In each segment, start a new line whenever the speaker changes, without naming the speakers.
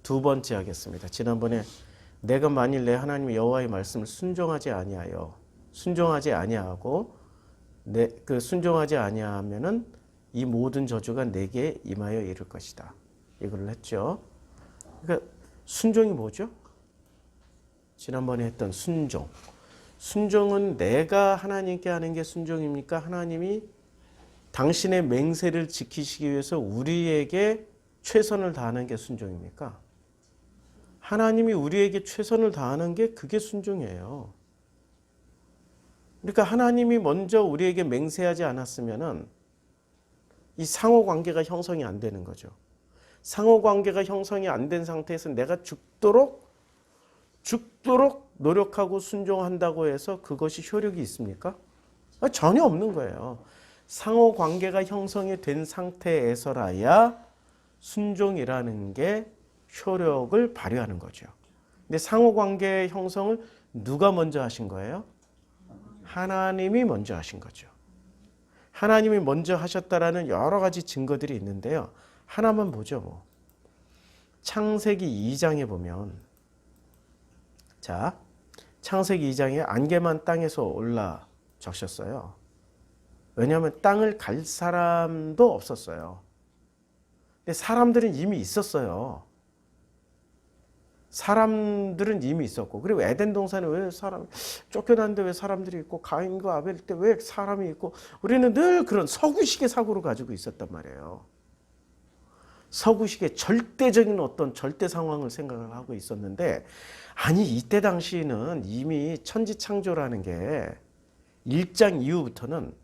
두 번째 하겠습니다. 지난번에 내가 만일 내 하나님 여호와의 말씀을 순종하지 아니하고 그 순종하지 아니하면은 이 모든 저주가 내게 임하여 이를 것이다. 이걸 했죠. 그러니까 순종이 뭐죠? 지난번에 했던 순종. 순종은 내가 하나님께 하는 게 순종입니까? 하나님이 당신의 맹세를 지키시기 위해서 우리에게 최선을 다하는 게 순종입니까? 하나님이 우리에게 최선을 다하는 게 그게 순종이에요. 그러니까 하나님이 먼저 우리에게 맹세하지 않았으면은 이 상호관계가 형성이 안 되는 거죠. 상호관계가 형성이 안 된 상태에서 내가 죽도록 노력하고 순종한다고 해서 그것이 효력이 있습니까? 전혀 없는 거예요. 상호관계가 형성이 된 상태에서라야 순종이라는 게 효력을 발휘하는 거죠. 근데 상호관계의 형성을 누가 먼저 하신 거예요? 하나님이 먼저 하신 거죠. 하나님이 먼저 하셨다라는 여러 가지 증거들이 있는데요. 하나만 보죠. 뭐. 창세기 2장에 보면 자, 창세기 2장에 안개만 땅에서 올라 적셨어요. 왜냐하면 땅을 갈 사람도 없었어요. 근데 사람들은 이미 있었어요. 사람들은 이미 있었고, 그리고 에덴 동산에 왜 쫓겨났는데 왜 사람들이 있고, 가인과 아벨 때 왜 사람이 있고, 우리는 늘 그런 서구식의 사고를 가지고 있었단 말이에요. 서구식의 절대적인 어떤 절대 상황을 생각을 하고 있었는데, 아니 이때 당시에는 이미 천지창조라는 게 1장 이후부터는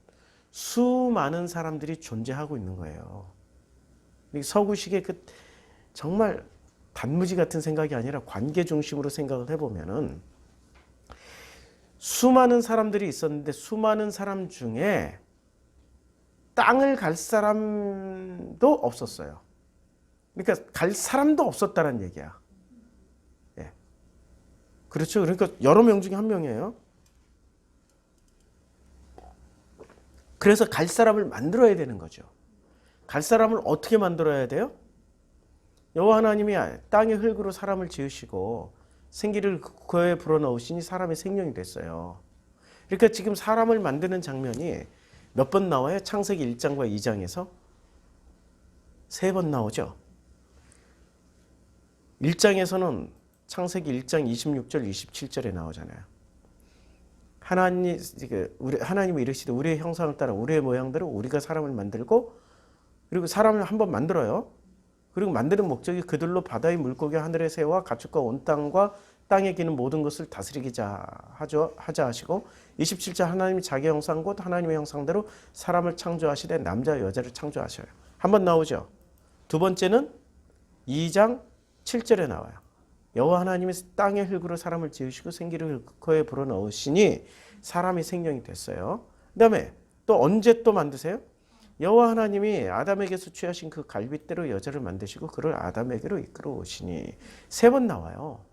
수많은 사람들이 존재하고 있는 거예요. 서구식의 그 정말 단무지 같은 생각이 아니라 관계 중심으로 생각을 해보면은 수많은 사람들이 있었는데 수많은 사람 중에 땅을 갈 사람도 없었어요. 그러니까 갈 사람도 없었다는 얘기야. 예. 그렇죠. 그러니까 여러 명 중에 한 명이에요. 그래서 갈 사람을 만들어야 되는 거죠. 갈 사람을 어떻게 만들어야 돼요? 여호와 하나님이 땅의 흙으로 사람을 지으시고 생기를 그에 불어넣으시니 사람의 생명이 됐어요. 그러니까 지금 사람을 만드는 장면이 몇 번 나와요? 창세기 1장과 2장에서 3번 나오죠. 1장에서는 창세기 1장 26절 27절에 나오잖아요. 하나님이 이르시되 우리의 형상을 따라 우리의 모양대로 우리가 사람을 만들고, 그리고 사람을 한번 만들어요. 그리고 만드는 목적이 그들로 바다의 물고기 하늘의 새와 가축과 온 땅과 땅에 기는 모든 것을 다스리자 하자 하시고, 27절 하나님이 자기 형상 곧 하나님의 형상대로 사람을 창조하시되 남자 여자를 창조하셔요. 한번 나오죠. 두 번째는 2장 7절에 나와요. 여호와 하나님이 땅의 흙으로 사람을 지으시고 생기를 그에 불어넣으시니 사람이 생명이 됐어요. 그 다음에 또 언제 또 만드세요? 여호와 하나님이 아담에게서 취하신 그 갈빗대로 여자를 만드시고 그를 아담에게로 이끌어 오시니 3번 나와요.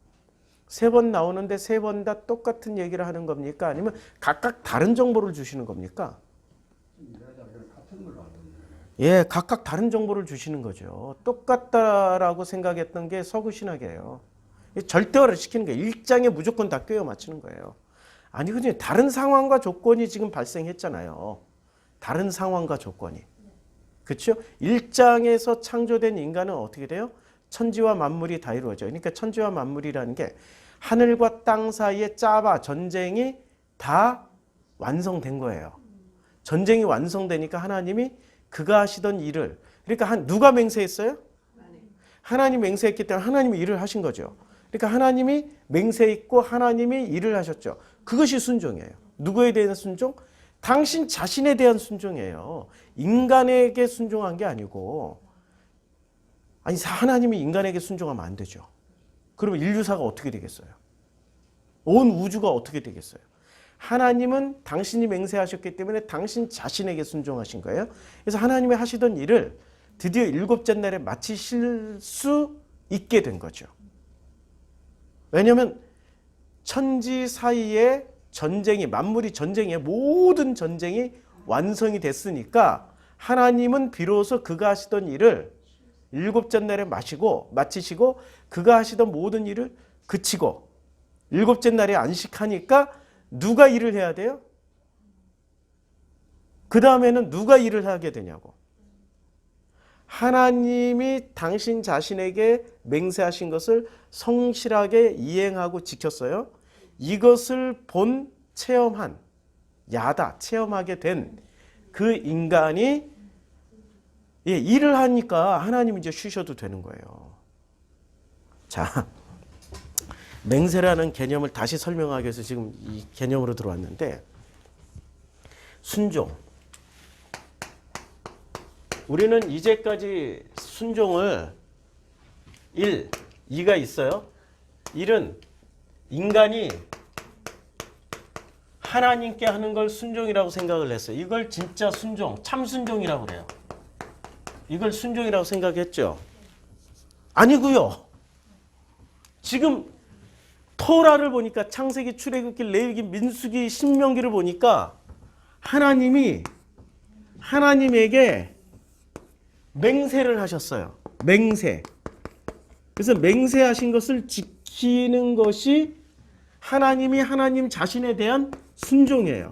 3번 나오는데 3번 다 똑같은 얘기를 하는 겁니까? 아니면 각각 다른 정보를 주시는 겁니까? 예, 각각 다른 정보를 주시는 거죠. 똑같다라고 생각했던 게 서구 신학이에요. 절대화를 시키는 거예요. 1장에 무조건 다 꿰어 맞추는 거예요. 아니거든요. 다른 상황과 조건이 지금 발생했잖아요. 다른 상황과 조건이. 그렇죠? 1장에서 창조된 인간은 어떻게 돼요? 천지와 만물이 다 이루어져요. 그러니까 천지와 만물이라는 게 하늘과 땅 사이에 전쟁이 다 완성된 거예요. 전쟁이 완성되니까 하나님이 그가 하시던 일을, 그러니까 누가 맹세했어요? 하나님 맹세했기 때문에 하나님이 일을 하신 거죠. 그러니까 하나님이 맹세했고 하나님이 일을 하셨죠. 그것이 순종이에요. 누구에 대한 순종? 당신 자신에 대한 순종이에요. 인간에게 순종한 게 아니고, 아니 하나님이 인간에게 순종하면 안 되죠. 그러면 인류사가 어떻게 되겠어요? 온 우주가 어떻게 되겠어요? 하나님은 당신이 맹세하셨기 때문에 당신 자신에게 순종하신 거예요. 그래서 하나님이 하시던 일을 드디어 7째 날에 마치실 수 있게 된 거죠. 왜냐하면 천지 사이에 전쟁이, 만물이 전쟁이에 모든 전쟁이 완성이 됐으니까 하나님은 비로소 그가 하시던 일을 일곱째 날에 마치시고 그가 하시던 모든 일을 그치고 일곱째 날에 안식하니까 누가 일을 해야 돼요? 그 다음에는 누가 일을 하게 되냐고. 하나님이 당신 자신에게 맹세하신 것을 성실하게 이행하고 지켰어요. 이것을 본 체험한 체험하게 된 그 인간이 일을 하니까 하나님이 이제 쉬셔도 되는 거예요. 자, 맹세라는 개념을 다시 설명하기 위해서 지금 이 개념으로 들어왔는데, 순종. 우리는 이제까지 순종을 2가 있어요. 1은 인간이 하나님께 하는 걸 순종이라고 생각을 했어요. 이걸 진짜 순종, 참 순종이라고 그래요. 이걸 순종이라고 생각했죠. 아니고요. 지금 토라를 보니까 창세기, 출애굽기, 레위기, 민수기, 신명기를 보니까 하나님이 하나님에게 맹세를 하셨어요. 맹세. 그래서 맹세하신 것을 지키는 것이 하나님이 하나님 자신에 대한 순종이에요.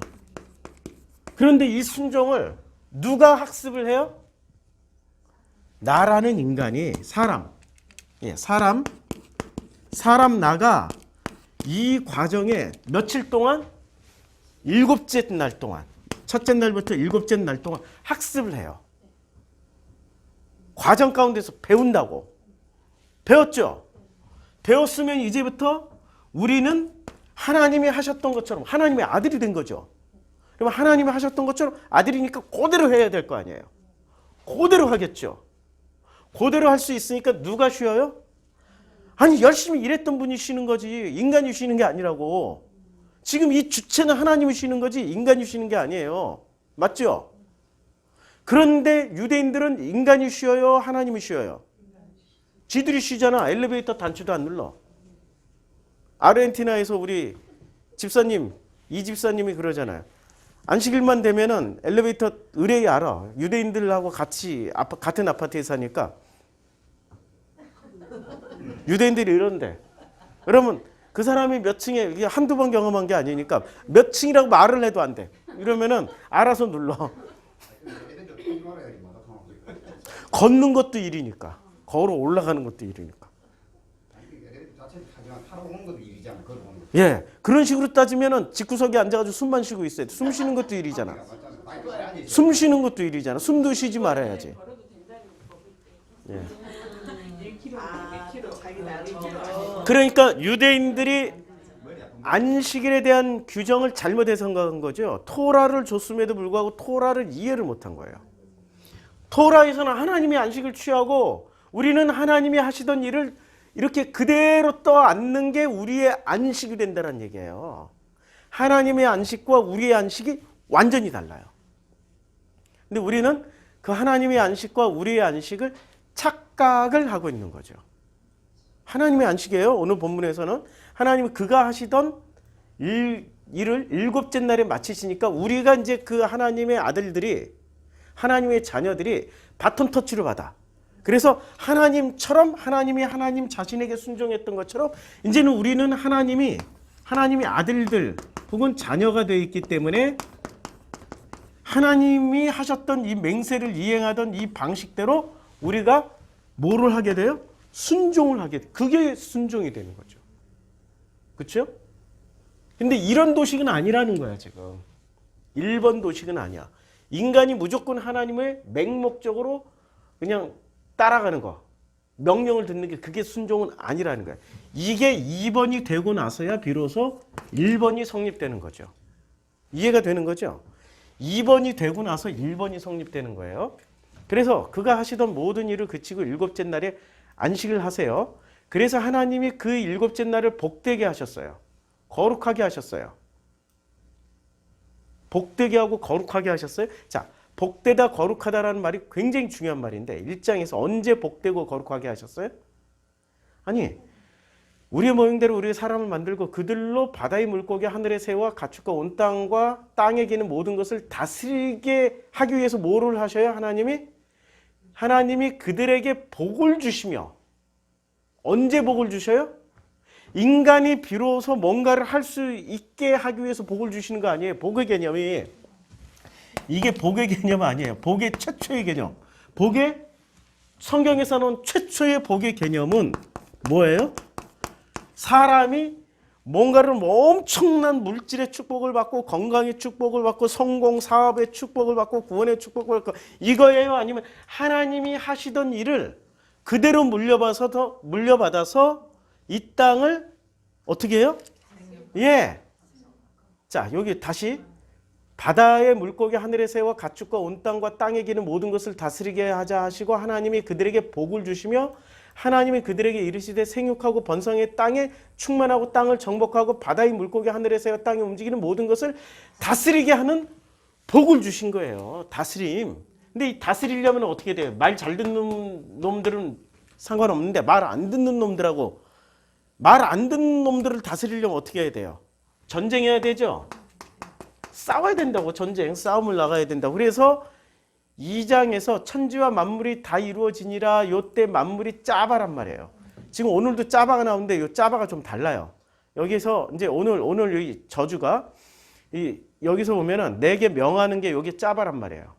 그런데 이 순종을 누가 학습을 해요? 나라는 인간이 사람 나가 이 과정에 며칠 동안? 7째 날 동안, 첫째 날부터 7째 날 동안 학습을 해요. 과정 가운데서 배운다고. 배웠죠? 배웠으면 이제부터 우리는 하나님이 하셨던 것처럼 하나님의 아들이 된 거죠. 그럼 하나님이 하셨던 것처럼 아들이니까 그대로 해야 될 거 아니에요. 그대로 하겠죠. 그대로 할 수 있으니까 누가 쉬어요? 아니, 열심히 일했던 분이 쉬는 거지 인간이 쉬는 게 아니라고. 지금 이 주체는 하나님이 쉬는 거지 인간이 쉬는 게 아니에요. 맞죠? 그런데 유대인들은 인간이 쉬어요? 하나님이 쉬어요? 지들이 쉬잖아. 엘리베이터 단추도 안 눌러. 아르헨티나에서 우리 집사님, 이 집사님이 그러잖아요. 안식일만 되면은 엘리베이터 의뢰이 알아. 유대인들하고 같이 같은 아파트에 사니까 유대인들이 이런데, 그러면 그 사람이 몇 층에, 이게 한두 번 경험한 게 아니니까 몇 층이라고 말을 해도 안 돼. 이러면은 알아서 눌러. 걷는 것도 일이니까. 걸어 올라가는 것도 일이니까. 예, 그런 식으로 따지면은 집구석에 앉아가지고 숨만 쉬고 있어야 돼. 숨 쉬는 것도 일이잖아. 숨 쉬는 것도 일이잖아. 숨도 쉬지 말아야지. 예. 그러니까 유대인들이 안식일에 대한 규정을 잘못 해석한 거죠. 토라를 줬음에도 불구하고 토라를 이해를 못한 거예요. 토라에서는 하나님이 안식을 취하고 우리는 하나님이 하시던 일을 이렇게 그대로 떠안는 게 우리의 안식이 된다는 얘기예요. 하나님의 안식과 우리의 안식이 완전히 달라요. 근데 우리는 그 하나님의 안식과 우리의 안식을 착각을 하고 있는 거죠. 하나님의 안식이에요. 오늘 본문에서는 하나님이 그가 하시던 일을 7째 날에 마치시니까 우리가 이제 그 하나님의 아들들이, 하나님의 자녀들이 바톤 터치를 받아. 그래서 하나님처럼 하나님이 하나님 자신에게 순종했던 것처럼 이제는 우리는 하나님이 아들들 혹은 자녀가 되어 있기 때문에 하나님이 하셨던 이 맹세를 이행하던 이 방식대로 우리가 뭐를 하게 돼요? 순종을 하게 돼요. 그게 순종이 되는 거죠. 그렇죠? 근데 이런 도식은 아니라는 거야, 지금. 1번 도식은 아니야. 인간이 무조건 하나님을 맹목적으로 그냥 따라가는 거, 명령을 듣는 게 그게 순종은 아니라는 거야. 이게 2번이 되고 나서야 비로소 1번이 성립되는 거죠. 이해가 되는 거죠? 2번이 되고 나서 1번이 성립되는 거예요. 그래서 그가 하시던 모든 일을 그치고 7째 날에 안식을 하세요. 그래서 하나님이 그 7째 날을 복되게 하셨어요. 거룩하게 하셨어요. 복되게 하고 거룩하게 하셨어요. 자, 복되다 거룩하다라는 말이 굉장히 중요한 말인데 1장에서 언제 복되고 거룩하게 하셨어요? 아니, 우리의 모형대로 우리의 사람을 만들고 그들로 바다의 물고기, 하늘의 새와 가축과 온 땅과 땅에 기는 모든 것을 다스리게 하기 위해서 뭐를 하셔요? 하나님이 하나님이 그들에게 복을 주시며 언제 복을 주셔요? 인간이 비로소 뭔가를 할 수 있게 하기 위해서 복을 주시는 거 아니에요. 복의 개념이 이게 복의 개념 아니에요. 복의 최초의 개념. 복의 성경에서 나온 최초의 복의 개념은 뭐예요? 사람이 뭔가를 엄청난 물질의 축복을 받고 건강의 축복을 받고 성공 사업의 축복을 받고 구원의 축복을 받고 이거예요? 아니면 하나님이 하시던 일을 그대로 물려받아서 이 땅을 어떻게 해요? 예. 자, 여기 다시 바다의 물고기 하늘의 새와 가축과 온 땅과 땅에 기는 모든 것을 다스리게 하자 하시고 하나님이 그들에게 복을 주시며 하나님이 그들에게 이르시되 생육하고 번성해 땅에 충만하고 땅을 정복하고 바다의 물고기 하늘의 새와 땅에 움직이는 모든 것을 다스리게 하는 복을 주신 거예요. 다스림. 근데 이 다스리려면 어떻게 돼요? 말 잘 듣는 놈들은 상관없는데 말 안 듣는 놈들하고 말 안 듣는 놈들을 다스리려면 어떻게 해야 돼요? 전쟁해야 되죠? 싸워야 된다고. 전쟁, 싸움을 나가야 된다고. 그래서 2장에서 천지와 만물이 다 이루어지니라 요때 만물이 짜바란 말이에요. 지금 오늘도 짜바가 나오는데 요 짜바가 좀 달라요. 여기서 이제 오늘 이 저주가 여기서 보면은 내게 명하는 게 여기 짜바란 말이에요.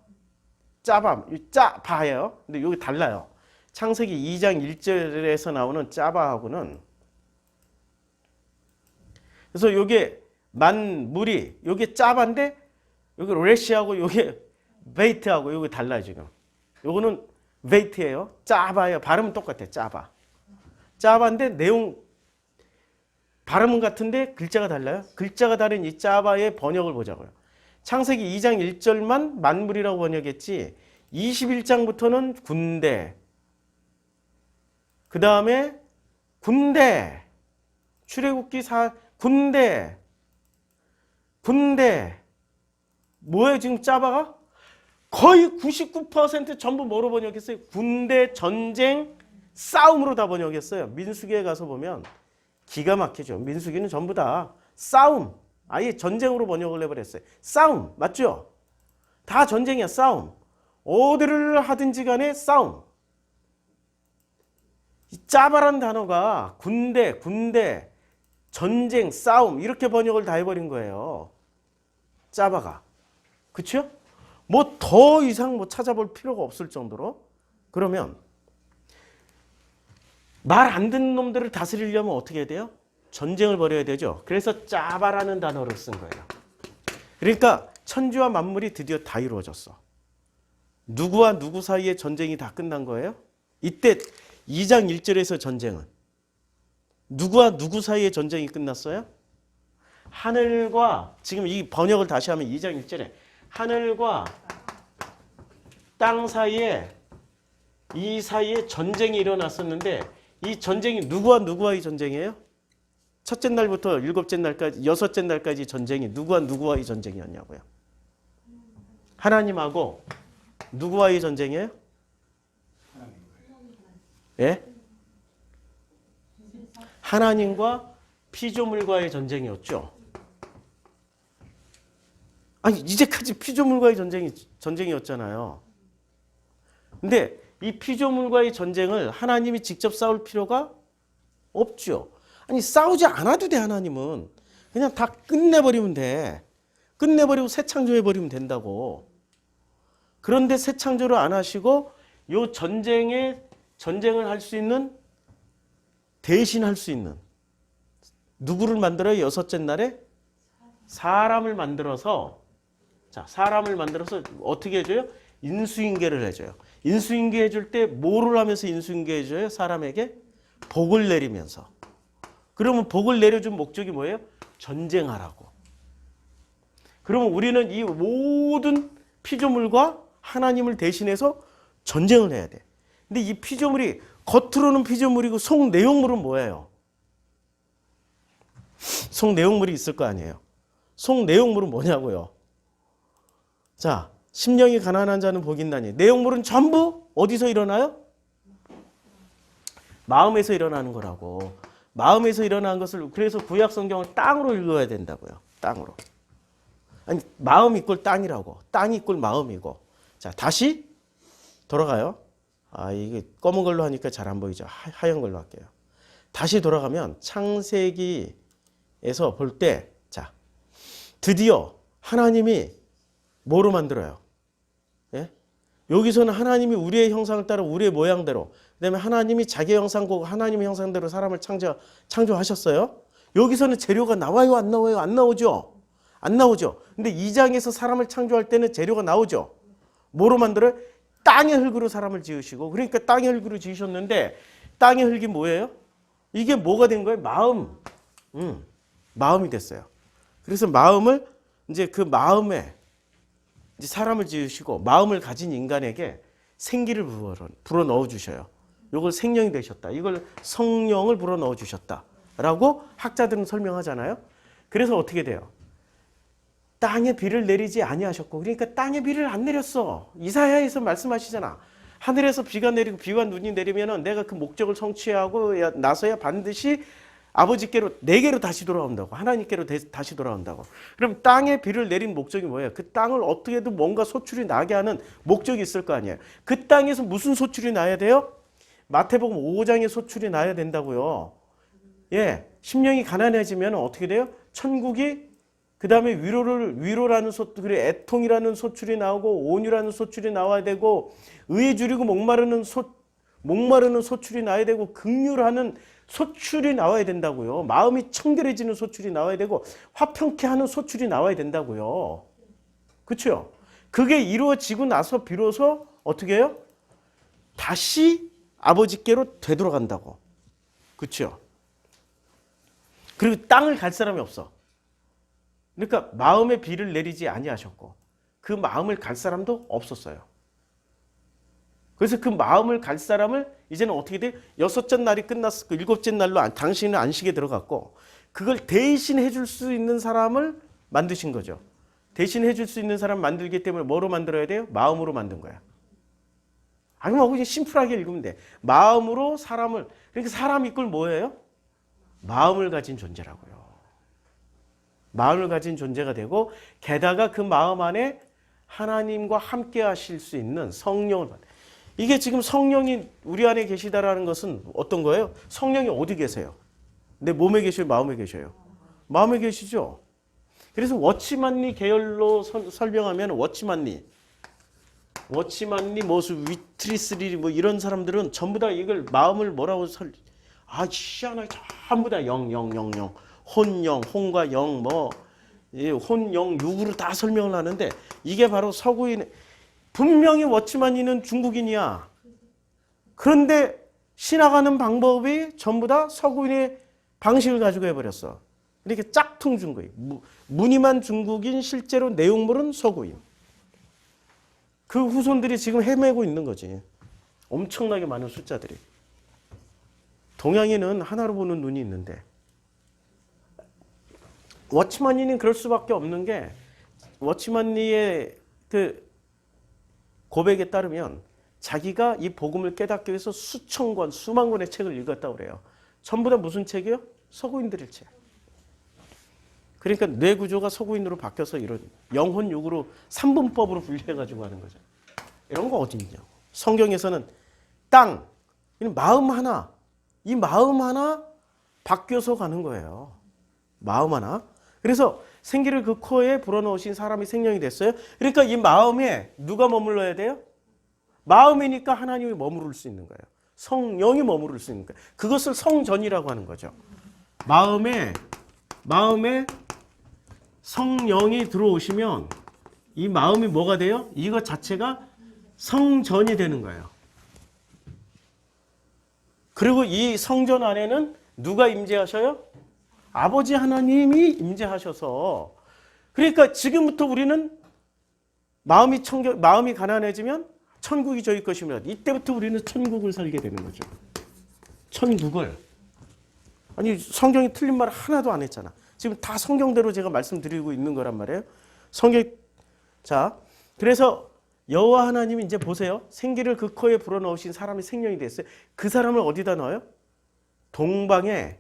짜바, 짜바예요. 근데 여기 달라요. 창세기 2장 1절에서 나오는 짜바하고는 그래서 요게 만물이 요게 짜바인데 여기 레시하고 요게 베이트하고 요게 달라요 지금. 요거는 베이트예요. 짜바예요. 발음은 똑같아. 짜바. 짜바인데 내용 발음은 같은데 글자가 달라요. 글자가 다른 이 짜바의 번역을 보자고요. 창세기 2장 1절만 만물이라고 번역했지 21장부터는 군대 그 다음에 군대 출애굽기 군대 뭐예요 지금 짜바가? 거의 99% 전부 뭐로 번역했어요? 군대, 전쟁, 싸움으로 다 번역했어요. 민수기에 가서 보면 기가 막히죠. 민수기는 전부 다 싸움, 아예 전쟁으로 번역을 해버렸어요. 싸움, 맞죠? 다 전쟁이야, 싸움. 어디를 하든지 간에 싸움. 이 짜바란 단어가 군대, 전쟁, 싸움 이렇게 번역을 다 해버린 거예요. 짜바가. 그쵸? 뭐 더 이상 뭐 찾아볼 필요가 없을 정도로. 그러면 말 안 듣는 놈들을 다스리려면 어떻게 해야 돼요? 전쟁을 벌여야 되죠. 그래서 짜바라는 단어를 쓴 거예요. 그러니까 천지와 만물이 드디어 다 이루어졌어. 누구와 누구 사이에 전쟁이 다 끝난 거예요? 이때 2장 1절에서 전쟁은 누구와 누구 사이에 전쟁이 끝났어요? 하늘과 지금 이 번역을 다시 하면 2장 1절에 하늘과 땅 사이에 이 사이에 전쟁이 일어났었는데 이 전쟁이 누구와 누구와의 전쟁이에요? 첫째 날부터 일곱째 날까지 여섯째 날까지 전쟁이 누구와 누구와의 전쟁이었냐고요. 하나님하고 누구와의 전쟁이에요? 예? 하나님과 피조물과의 전쟁이었죠. 아니 이제까지 피조물과의 전쟁이었잖아요. 근데 이 피조물과의 전쟁을 하나님이 직접 싸울 필요가 없죠. 아니 싸우지 않아도 돼. 하나님은 그냥 다 끝내버리면 돼. 끝내버리고 새 창조해버리면 된다고. 그런데 새 창조를 안 하시고 요 전쟁을 할 수 있는 대신할 수 있는 누구를 만들어요? 여섯째 날에 사람을 만들어서 어떻게 해줘요? 인수인계를 해줘요. 인수인계 해줄 때 뭐를 하면서 인수인계 해줘요? 사람에게 복을 내리면서. 그러면 복을 내려준 목적이 뭐예요? 전쟁하라고. 그러면 우리는 이 모든 피조물과 하나님을 대신해서 전쟁을 해야 돼. 근데 이 피조물이 겉으로는 피조물이고 속 내용물은 뭐예요? 속 내용물이 있을 거 아니에요. 속 내용물은 뭐냐고요? 자, 심령이 가난한 자는 복이 있나니. 내용물은 전부 어디서 일어나요? 마음에서 일어나는 거라고. 마음에서 일어나는 것을 그래서 구약 성경을 땅으로 읽어야 된다고요. 땅으로. 아니 마음 이꼴 땅이라고. 땅이 이꼴 마음이고. 자, 다시 돌아가요. 이게 검은 걸로 하니까 잘 안 보이죠. 하얀 걸로 할게요. 다시 돌아가면 창세기에서 볼 때, 자, 드디어 하나님이 뭐로 만들어요? 예? 여기서는 하나님이 우리의 형상을 따라 우리의 모양대로, 그다음에 하나님이 자기 형상고 하나님의 형상대로 사람을 창조하셨어요. 여기서는 재료가 나와요, 안 나와요? 안 나오죠. 안 나오죠. 근데 2장에서 사람을 창조할 때는 재료가 나오죠. 뭐로 만들어요? 땅의 흙으로 사람을 지으시고, 그러니까 땅의 흙으로 지으셨는데 땅의 흙이 뭐예요? 이게 뭐가 된 거예요? 마음. 마음이 됐어요. 그래서 마음을 이제 그 마음에 이제 사람을 지으시고 마음을 가진 인간에게 생기를 불어 넣어 주셔요. 이걸 생명이 되셨다. 이걸 성령을 불어 넣어 주셨다라고 학자들은 설명하잖아요. 그래서 어떻게 돼요? 땅에 비를 내리지 아니하셨고, 그러니까 땅에 비를 안 내렸어. 이사야에서 말씀하시잖아. 하늘에서 비가 내리고 비와 눈이 내리면은 내가 그 목적을 성취하고 나서야 반드시 아버지께로, 내게로 다시 돌아온다고. 하나님께로 다시 돌아온다고. 그럼 땅에 비를 내린 목적이 뭐예요? 그 땅을 어떻게든 뭔가 소출이 나게 하는 목적이 있을 거 아니에요. 그 땅에서 무슨 소출이 나야 돼요? 마태복음 5장의 소출이 나야 된다고요. 예, 심령이 가난해지면 어떻게 돼요? 천국이, 그 다음에 위로라는 소출, 그리고 애통이라는 소출이 나오고 온유라는 소출이 나와야 되고, 의에 줄이고 목마르는 소출이 나야 되고, 긍휼하는 소출이 나와야 된다고요. 마음이 청결해지는 소출이 나와야 되고, 화평케 하는 소출이 나와야 된다고요. 그렇죠? 그게 이루어지고 나서 비로소 어떻게 해요? 다시 아버지께로 되돌아간다고. 그렇죠? 그리고 땅을 갈 사람이 없어. 그러니까 마음에 비를 내리지 아니하셨고 그 마음을 갈 사람도 없었어요. 그래서 그 마음을 갈 사람을 이제는 어떻게 돼? 6째 날이 끝났고 7째 날로 당신은 안식에 들어갔고, 그걸 대신해 줄 수 있는 사람을 만드신 거죠. 대신해 줄 수 있는 사람 만들기 때문에 뭐로 만들어야 돼요? 마음으로 만든 거야. 아니면 그냥 심플하게 읽으면 돼. 마음으로 사람을, 그러니까 사람 이꼴 뭐예요? 마음을 가진 존재라고요. 마음을 가진 존재가 되고, 게다가 그 마음 안에 하나님과 함께 하실 수 있는 성령을 받아요. 이게 지금 성령이 우리 안에 계시다라는 것은 어떤 거예요? 성령이 어디 계세요? 내 몸에 계셔요? 마음에 계셔요? 마음에 계시죠? 그래서 워치만리 계열로 설명하면 워치만리, 위트리스리 뭐 이런 사람들은 전부 다 이걸 마음을 뭐라고 희한하게 전부 다 영, 혼영, 혼과 영, 혼영, 육으로 다 설명을 하는데, 이게 바로 서구인, 분명히 워치만리는 중국인이야. 그런데 신학하는 방법이 전부 다 서구인의 방식을 가지고 해버렸어. 이렇게 짝퉁 중국인. 무늬만 중국인, 실제로 내용물은 서구인. 그 후손들이 지금 헤매고 있는 거지. 엄청나게 많은 숫자들이. 동양인은 하나로 보는 눈이 있는데, 워치만리는 그럴 수밖에 없는 게, 워치만리의 그 고백에 따르면 자기가 이 복음을 깨닫기 위해서 수천 권, 수만 권의 책을 읽었다고 그래요. 전부 다 무슨 책이요? 서구인들의 책. 그러니까 뇌 구조가 서구인으로 바뀌어서 이런 영혼육으로 3분법으로 분리해가지고 하는 거죠. 이런 거 어디 있냐고. 성경에서는 땅, 마음 하나, 이 마음 하나 바뀌어서 가는 거예요. 마음 하나. 그래서 생기를 그 코에 불어넣으신 사람이 생명이 됐어요. 그러니까 이 마음에 누가 머물러야 돼요? 마음이니까 하나님이 머무를 수 있는 거예요. 성령이 머무를 수 있는 거예요. 그것을 성전이라고 하는 거죠. 마음에 성령이 들어오시면 이 마음이 뭐가 돼요? 이것 자체가 성전이 되는 거예요. 그리고 이 성전 안에는 누가 임재하셔요? 아버지 하나님이 임재하셔서, 그러니까 지금부터 우리는 마음이 가난해지면 천국이 저희 것입니다. 이때부터 우리는 천국을 살게 되는 거죠. 천국을. 아니, 성경이 틀린 말 하나도 안 했잖아. 지금 다 성경대로 제가 말씀드리고 있는 거란 말이에요. 자, 그래서 여호와 하나님이 이제 보세요. 생기를 그 코에 불어넣으신 사람이 생명이 됐어요. 그 사람을 어디다 넣어요? 동방의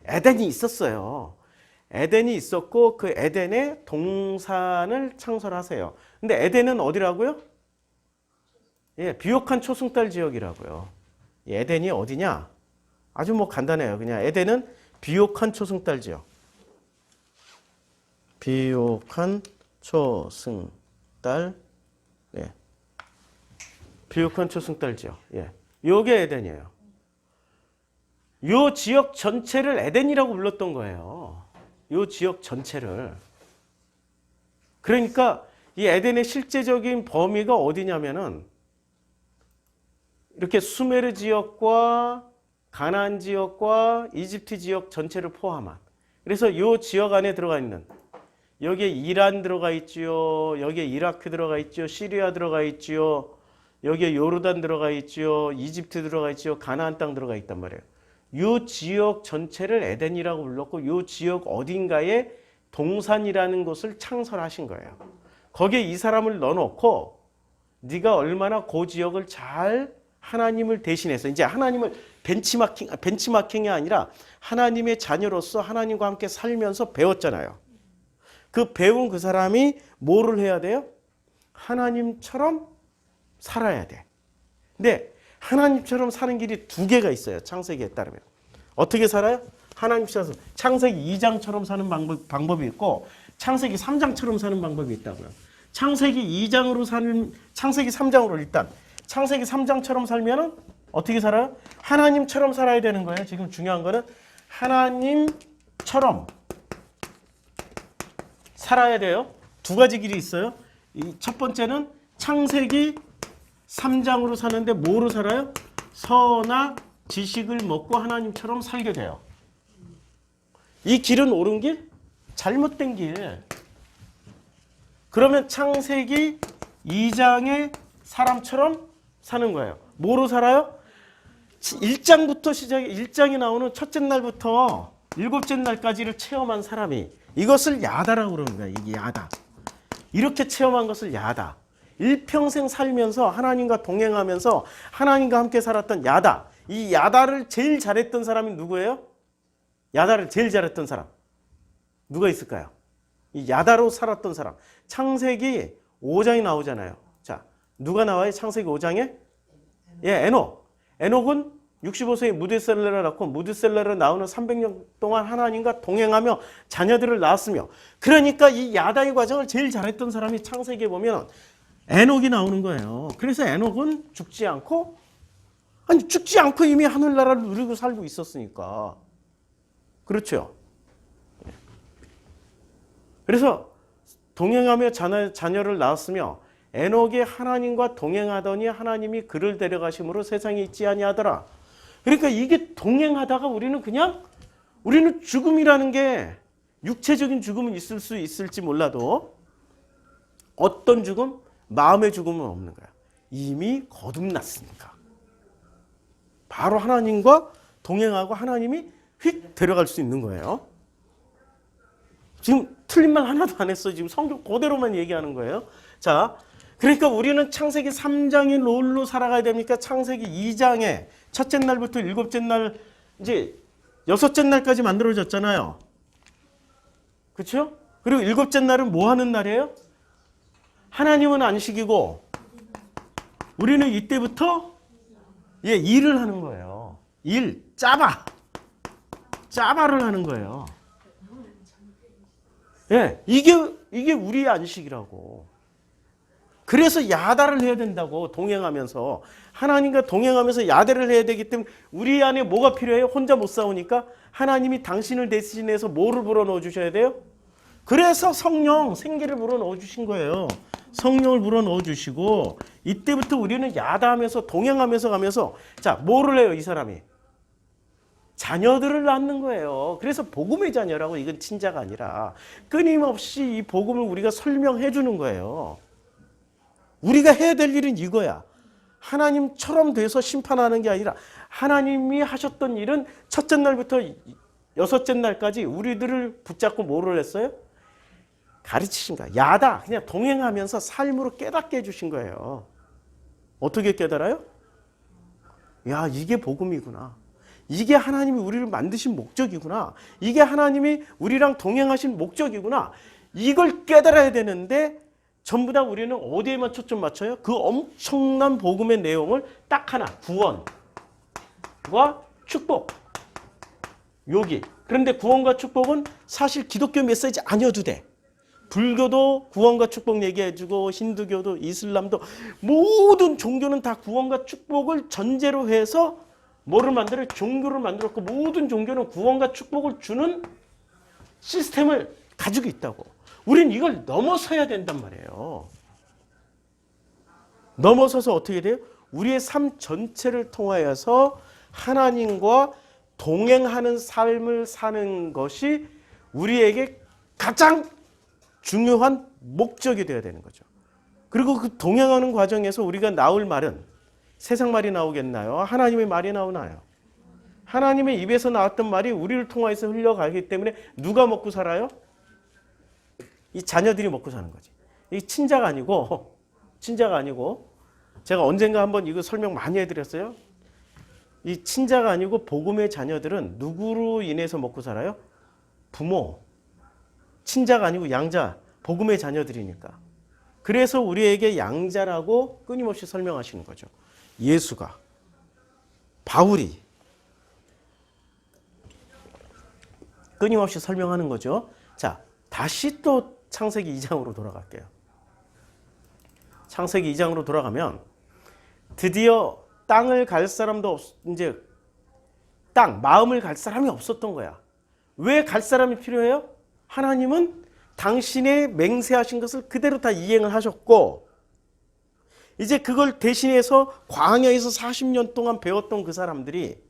에덴이 있었어요. 에덴이 있었고 그 에덴에 동산을 창설하세요. 근데 에덴은 어디라고요? 예, 비옥한 초승달 지역이라고요. 에덴이 어디냐? 아주 뭐 간단해요. 그냥 에덴은 비옥한 초승달 지역. 비옥한 초승달, 예. 비옥한 초승달 지역. 예. 요게 에덴이에요. 요 지역 전체를 에덴이라고 불렀던 거예요. 요 지역 전체를. 그러니까 이 에덴의 실제적인 범위가 어디냐면은 이렇게 수메르 지역과 가나안 지역과 이집트 지역 전체를 포함한. 그래서 이 지역 안에 들어가 있는 여기에 이란 들어가 있지요. 여기에 이라크 들어가 있지요. 시리아 들어가 있지요. 여기에 요르단 들어가 있지요. 이집트 들어가 있지요. 가나안 땅 들어가 있단 말이에요. 이 지역 전체를 에덴이라고 불렀고 이 지역 어딘가에 동산이라는 곳을 창설하신 거예요. 거기에 이 사람을 넣어놓고 네가 얼마나 그 지역을 잘 하나님을 대신해서 이제 하나님을 벤치마킹이 아니라 하나님의 자녀로서 하나님과 함께 살면서 배웠잖아요. 그 배운 그 사람이 뭐를 해야 돼요? 하나님처럼 살아야 돼. 근데 하나님처럼 사는 길이 두 개가 있어요. 창세기에 따르면. 어떻게 살아요? 하나님처럼 창세기 2장처럼 사는 방법이 있고 창세기 3장처럼 사는 방법이 있다고요. 창세기 3장으로 일단 창세기 3장처럼 살면은 어떻게 살아요? 하나님처럼 살아야 되는 거예요. 지금 중요한 거는 하나님처럼 살아야 돼요. 두 가지 길이 있어요. 첫 번째는 창세기 3장으로 사는데 뭐로 살아요? 선악 지식을 먹고 하나님처럼 살게 돼요. 이 길은 옳은 길? 잘못된 길. 그러면 창세기 2장의 사람처럼 사는 거예요. 뭐로 살아요? 1장부터 시작해 1장이 나오는 첫째 날부터 일곱째 날까지를 체험한 사람이 이것을 야다라고 그러는 거예요. 이게 야다. 이렇게 체험한 것을 야다. 일평생 살면서 하나님과 동행하면서 하나님과 함께 살았던 야다. 이 야다를 제일 잘했던 사람이 누구예요? 야다를 제일 잘했던 사람. 누가 있을까요? 이 야다로 살았던 사람. 창세기 5장이 나오잖아요. 자, 누가 나와요? 창세기 5장에? 예, 에녹. 에녹은 65세에 무드셀라를 낳고 무드셀라를 나오는 300년 동안 하나님과 동행하며 자녀들을 낳았으며 그러니까 이 야다의 과정을 제일 잘했던 사람이 창세기에 보면 에녹이 나오는 거예요. 그래서 에녹은 죽지 않고 이미 하늘나라를 누리고 살고 있었으니까. 그렇죠. 그래서 동행하며 자녀를 낳았으며 에녹이 하나님과 동행하더니 하나님이 그를 데려가심으로 세상에 있지 아니하더라. 그러니까 이게 동행하다가 우리는 죽음이라는 게 육체적인 죽음은 있을 수 있을지 몰라도 어떤 죽음? 마음의 죽음은 없는 거야. 이미 거듭났으니까. 바로 하나님과 동행하고 하나님이 휙 데려갈 수 있는 거예요. 지금 틀린 말 하나도 안 했어. 지금 성경 그대로만 얘기하는 거예요. 자, 그러니까 우리는 창세기 3장의 롤로 살아가야 됩니까? 창세기 2장에 첫째 날부터 일곱째 날, 이제 여섯째 날까지 만들어졌잖아요. 그렇죠? 그리고 일곱째 날은 뭐 하는 날이에요? 하나님은 안식이고 우리는 이때부터 일을 하는 거예요. 짜바를 하는 거예요. 예, 이게 우리의 안식이라고. 그래서 야다를 해야 된다고. 동행하면서 하나님과 동행하면서 야다를 해야 되기 때문에 우리 안에 뭐가 필요해요? 혼자 못 싸우니까 하나님이 당신을 대신해서 뭐를 불어넣어 주셔야 돼요? 그래서 성령, 생기를 불어넣어 주신 거예요. 성령을 불어넣어 주시고 이때부터 우리는 야다하면서 동행하면서 가면서 자, 뭐를 해요? 이 사람이 자녀들을 낳는 거예요. 그래서 복음의 자녀라고. 이건 친자가 아니라 끊임없이 이 복음을 우리가 설명해 주는 거예요. 우리가 해야 될 일은 이거야. 하나님처럼 돼서 심판하는 게 아니라 하나님이 하셨던 일은 첫째 날부터 여섯째 날까지 우리들을 붙잡고 뭐를 했어요? 가르치신 거야. 야다. 그냥 동행하면서 삶으로 깨닫게 해주신 거예요. 어떻게 깨달아요? 야, 이게 복음이구나. 이게 하나님이 우리를 만드신 목적이구나. 이게 하나님이 우리랑 동행하신 목적이구나. 이걸 깨달아야 되는데 전부 다 우리는 어디에만 초점 맞춰요? 그 엄청난 복음의 내용을 딱 하나, 구원과 축복. 여기. 그런데 구원과 축복은 사실 기독교 메시지 아니어도 돼. 불교도 구원과 축복 얘기해주고, 힌두교도, 이슬람도, 모든 종교는 다 구원과 축복을 전제로 해서 뭐를 만들어? 종교를 만들었고, 모든 종교는 구원과 축복을 주는 시스템을 가지고 있다고. 우린 이걸 넘어서야 된단 말이에요. 넘어서서 어떻게 돼요? 우리의 삶 전체를 통하여서 하나님과 동행하는 삶을 사는 것이 우리에게 가장 중요한 목적이 되어야 되는 거죠. 그리고 그 동행하는 과정에서 우리가 나올 말은 세상 말이 나오겠나요? 하나님의 말이 나오나요? 하나님의 입에서 나왔던 말이 우리를 통해서 흘러가기 때문에 누가 먹고 살아요? 이 자녀들이 먹고 사는 거지. 이 친자가 아니고 제가 언젠가 한번 이거 설명 많이 해드렸어요. 이 친자가 아니고 복음의 자녀들은 누구로 인해서 먹고 살아요? 부모. 친자가 아니고 양자. 복음의 자녀들이니까. 그래서 우리에게 양자라고 끊임없이 설명하시는 거죠. 예수가. 바울이. 끊임없이 설명하는 거죠. 자, 다시 또 창세기 2장으로 돌아갈게요. 창세기 2장으로 돌아가면 드디어 땅을 갈 사람도 이제 마음을 갈 사람이 없었던 거야. 왜 갈 사람이 필요해요? 하나님은 당신의 맹세하신 것을 그대로 다 이행을 하셨고, 이제 그걸 대신해서 광야에서 40년 동안 배웠던 그 사람들이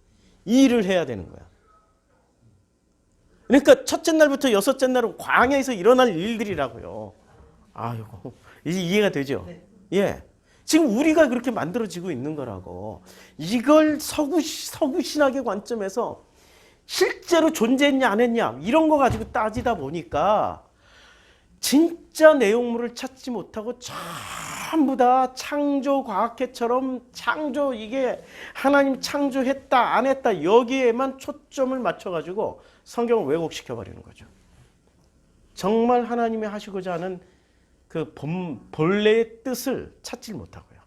이 일을 해야 되는 거야. 그러니까 첫째 날부터 여섯째 날은 광야에서 일어날 일들이라고요. 아이고, 이제 이해가 되죠? 네. 예. 지금 우리가 그렇게 만들어지고 있는 거라고. 이걸 서구 신학의 관점에서 실제로 존재했냐 안 했냐 이런 거 가지고 따지다 보니까 진짜 내용물을 찾지 못하고 전부 다 창조과학회처럼 이게 하나님 창조했다 안 했다 여기에만 초점을 맞춰가지고 성경을 왜곡시켜버리는 거죠. 정말 하나님이 하시고자 하는 그 본래의 뜻을 찾지 못하고요.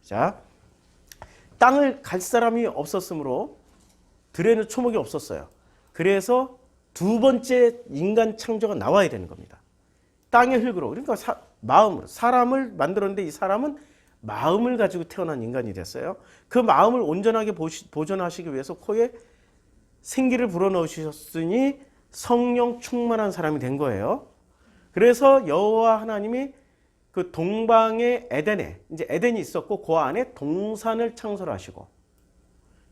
자, 땅을 갈 사람이 없었으므로 들에는 초목이 없었어요. 그래서 두 번째 인간 창조가 나와야 되는 겁니다. 땅의 흙으로. 그러니까 마음으로. 사람을 만들었는데 이 사람은 마음을 가지고 태어난 인간이 됐어요. 그 마음을 온전하게 보존하시기 위해서 코에 생기를 불어넣으셨으니 성령 충만한 사람이 된 거예요. 그래서 여호와 하나님이 그 동방의 에덴에, 이제 에덴이 있었고 그 안에 동산을 창설하시고